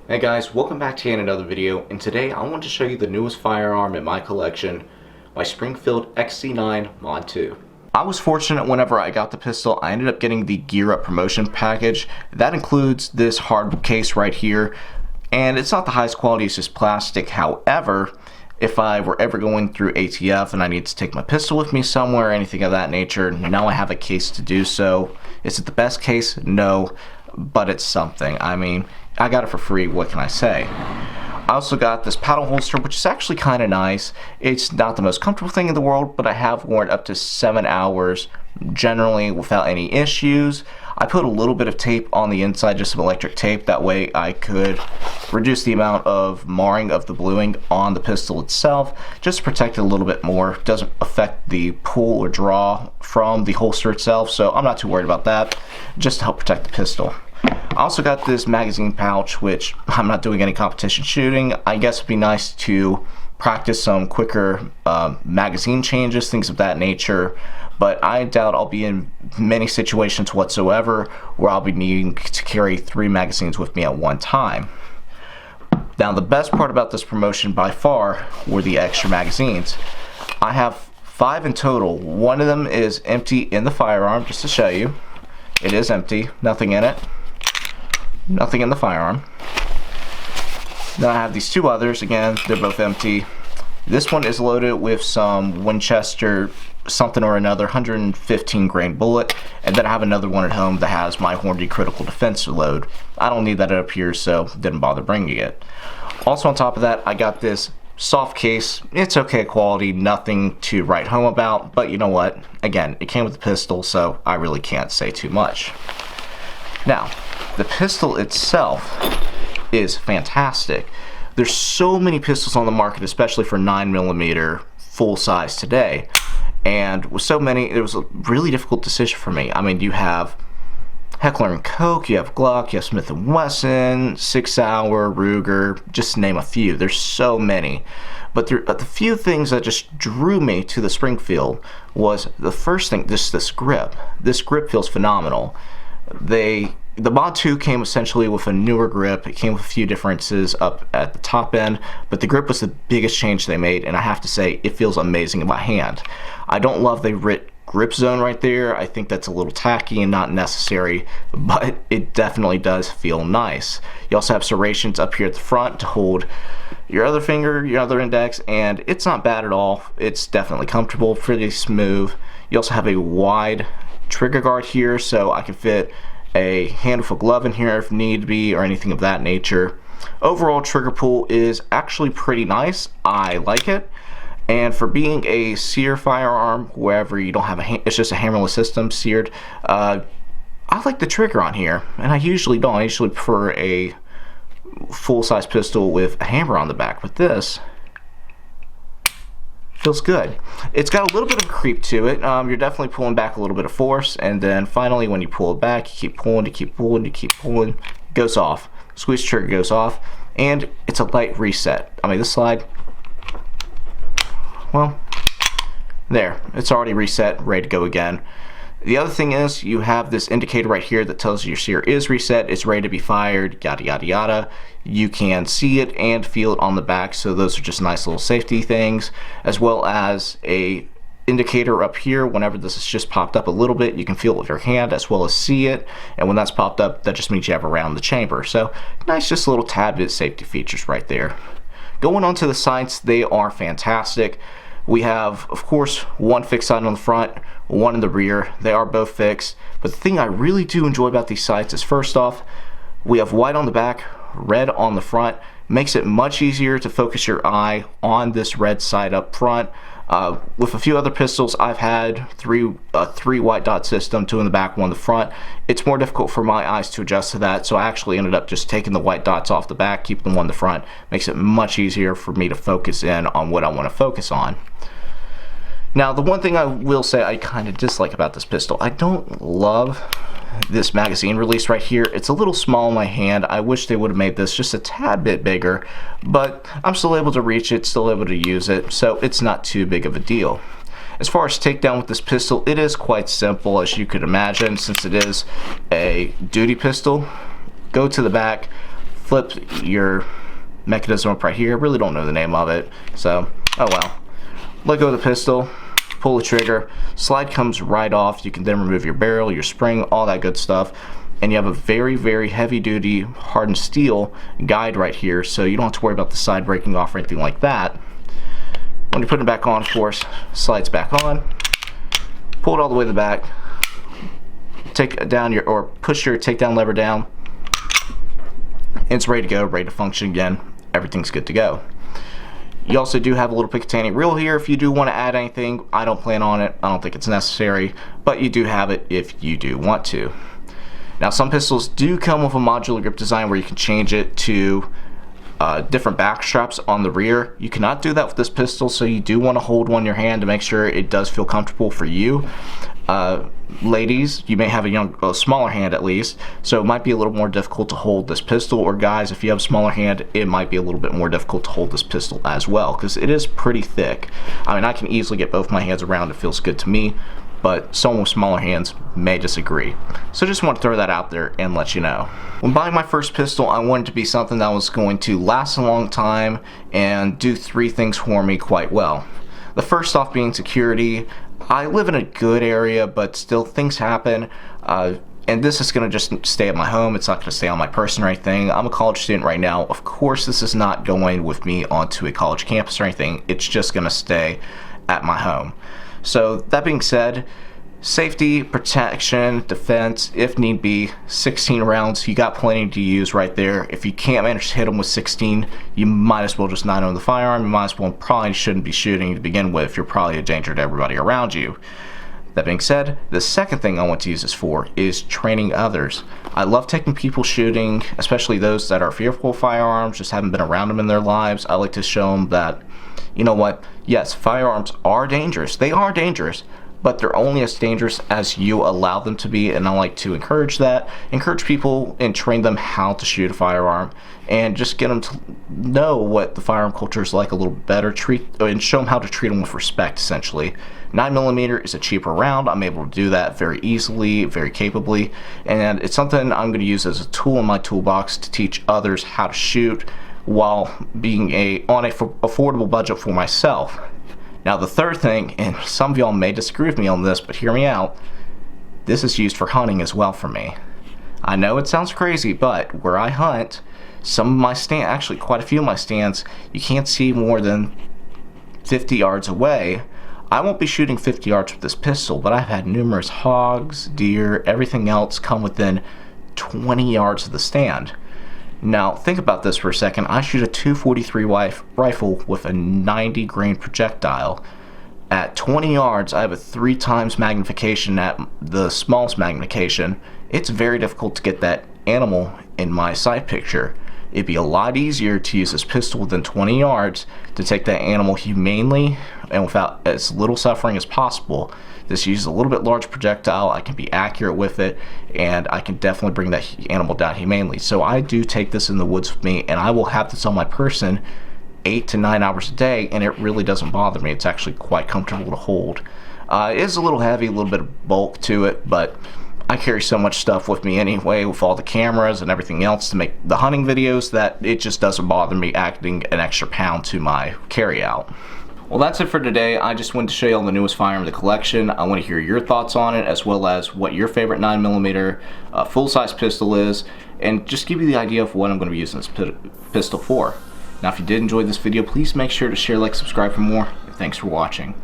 Hey guys, welcome back to yet another video, and today I want to show you the newest firearm in my collection, my Springfield XD9 Mod 2. I was fortunate whenever I got the pistol. I ended up getting the Gear Up promotion package. That includes this hard case right here, and it's not the highest quality, it's just plastic. However, if I were ever going through ATF and I need to take my pistol with me somewhere or anything of that nature, now I have a case to do so. Is it the best case? No, but it's something. I mean, I got it for free, what can I say? I also got this paddle holster, which is actually kind of nice. It's not the most comfortable thing in the world, but I have worn it up to 7 hours, generally without any issues. I put a little bit of tape on the inside, just some electric tape, that way I could reduce the amount of marring of the bluing on the pistol itself, just to protect it a little bit more. It doesn't affect the pull or draw from the holster itself, so I'm not too worried about that, just to help protect the pistol. I also got this magazine pouch, which I'm not doing any competition shooting. I guess it'd be nice to practice some quicker magazine changes, things of that nature, but I doubt I'll be in many situations whatsoever where I'll be needing to carry 3 magazines with me at one time. Now, the best part about this promotion by far were the extra magazines. I have 5 in total. One of them is empty in the firearm, just to show you. It is empty, nothing in it. Nothing in the firearm. Then I have these 2 others. Again, they're both empty. This one is loaded with some Winchester something or another 115 grain bullet, and then I have another one at home that has my Hornady critical defense load. I don't need that up here, so didn't bother bringing it. Also on top of that, I got this soft case. It's okay quality, nothing to write home about, but you know what? Again, it came with the pistol, so I really can't say too much. Now, the pistol itself is fantastic. There's so many pistols on the market, especially for 9mm full size today, and with so many, it was a really difficult decision for me. I mean, you have Heckler & Koch, you have Glock, you have Smith & Wesson, 6 Sauer, Ruger, just to name a few. There's so many. But the few things that just drew me to the Springfield was, the first thing, this grip. This grip feels phenomenal. The Mod 2 came essentially with a newer grip. It came with a few differences up at the top end, but the grip was the biggest change they made, and I have to say, it feels amazing in my hand. I don't love the grip zone right there. I think that's a little tacky and not necessary, but it definitely does feel nice. You also have serrations up here at the front to hold your other finger, your other index, and it's not bad at all. It's definitely comfortable, pretty smooth. You also have a wide trigger guard here, so I can fit a handful glove in here if need be, or anything of that nature. Overall trigger pull is actually pretty nice. I like it. And for being a sear firearm, wherever you don't have it's just a hammerless system, seared, I like the trigger on here, and I usually don't. I usually prefer a full-size pistol with a hammer on the back. With this, feels good. It's got a little bit of creep to it. You're definitely pulling back a little bit of force, and then finally when you pull it back, you keep pulling, you keep pulling, you keep pulling, it goes off. Squeeze trigger goes off, and it's a light reset. I mean, this slide, well, there, it's already reset, ready to go again. The other thing is, you have this indicator right here that tells you your sear is reset, it's ready to be fired, yada yada yada. You can see it and feel it on the back, so those are just nice little safety things, as well as a indicator up here. Whenever this has just popped up a little bit, you can feel it with your hand as well as see it, and when that's popped up, that just means you have a round in the chamber. So nice, just little tad bit safety features right there. Going on to the sights, they are fantastic. We have, of course, one fixed sight on the front, one in the rear. They are both fixed. But the thing I really do enjoy about these sights is, first off, we have white on the back, red on the front. Makes it much easier to focus your eye on this red sight up front. With a few other pistols, I've had three white dot system, 2 in the back, 1 in the front. It's more difficult for my eyes to adjust to that, so I actually ended up just taking the white dots off the back, keeping the 1 in the front. Makes it much easier for me to focus in on what I want to focus on. Now, the one thing I will say I kind of dislike about this pistol, I don't love this magazine release right here. It's a little small in my hand. I wish they would have made this just a tad bit bigger, but I'm still able to reach it, still able to use it, so it's not too big of a deal. As far as takedown with this pistol, it is quite simple, as you could imagine, since it is a duty pistol. Go to the back, flip your mechanism up right here. I really don't know the name of it, so oh well. Let go of the pistol, pull the trigger, slide comes right off. You can then remove your barrel, your spring, all that good stuff, and you have a very, very heavy duty hardened steel guide right here, so you don't have to worry about the side breaking off or anything like that. When you put it back on, of course, slides back on, pull it all the way to the back, take down your, or push your takedown lever down, and it's ready to go, ready to function again. Everything's good to go. You also do have a little Picatinny reel here if you do want to add anything. I don't plan on it. I don't think it's necessary, but you do have it if you do want to. Now, some pistols do come with a modular grip design where you can change it to different back straps on the rear. You cannot do that with this pistol, so you do want to hold one in your hand to make sure it does feel comfortable for you. Ladies, you may have a smaller hand at least, so it might be a little more difficult to hold this pistol, or guys, if you have a smaller hand, it might be a little bit more difficult to hold this pistol as well, because it is pretty thick. I mean, I can easily get both my hands around, it feels good to me, but someone with smaller hands may disagree. So just want to throw that out there and let you know. When buying my first pistol, I wanted to be something that was going to last a long time and do 3 things for me quite well. The first off being security. I live in a good area, but still things happen, and this is going to just stay at my home. It's not going to stay on my person or anything. I'm a college student right now. Of course, this is not going with me onto a college campus or anything. It's just going to stay at my home. So that being said, safety, protection, defense, if need be, 16 rounds, you got plenty to use right there. If you can't manage to hit them with 16, you might as well just not own the firearm. You might as well probably shouldn't be shooting to begin with. You're probably a danger to everybody around you. That being said, the second thing I want to use this for is training others. I love taking people shooting, especially those that are fearful of firearms, just haven't been around them in their lives. I like to show them that, you know what, yes, firearms are dangerous. They are dangerous, but they're only as dangerous as you allow them to be, and I like to encourage that, encourage people and train them how to shoot a firearm, and just get them to know what the firearm culture is like a little better, and show them how to treat them with respect, essentially. 9mm is a cheaper round. I'm able to do that very easily, very capably, and it's something I'm going to use as a tool in my toolbox to teach others how to shoot while being on a affordable budget for myself. Now the third thing, and some of y'all may disagree with me on this, but hear me out, this is used for hunting as well for me. I know it sounds crazy, but where I hunt, some of my stands, actually quite a few of my stands, you can't see more than 50 yards away. I won't be shooting 50 yards with this pistol, but I've had numerous hogs, deer, everything else come within 20 yards of the stand. Now, think about this for a second. I shoot a .243 rifle with a 90 grain projectile. At 20 yards, I have a 3 times magnification at the smallest magnification. It's very difficult to get that animal in my sight picture. It'd be a lot easier to use this pistol within 20 yards to take that animal humanely and without as little suffering as possible. This uses a little bit large projectile. I can be accurate with it, and I can definitely bring that animal down humanely. So I do take this in the woods with me, and I will have this on my person 8 to 9 hours a day, and it really doesn't bother me. It's actually quite comfortable to hold. It is a little heavy, a little bit of bulk to it, but I carry so much stuff with me anyway, with all the cameras and everything else to make the hunting videos, that it just doesn't bother me adding an extra pound to my carry-out. Well, that's it for today. I just wanted to show you all the newest firearm in the collection. I want to hear your thoughts on it, as well as what your favorite 9mm full-size pistol is, and just give you the idea of what I'm going to be using this pistol for. Now, if you did enjoy this video, please make sure to share, like, subscribe for more. Thanks for watching.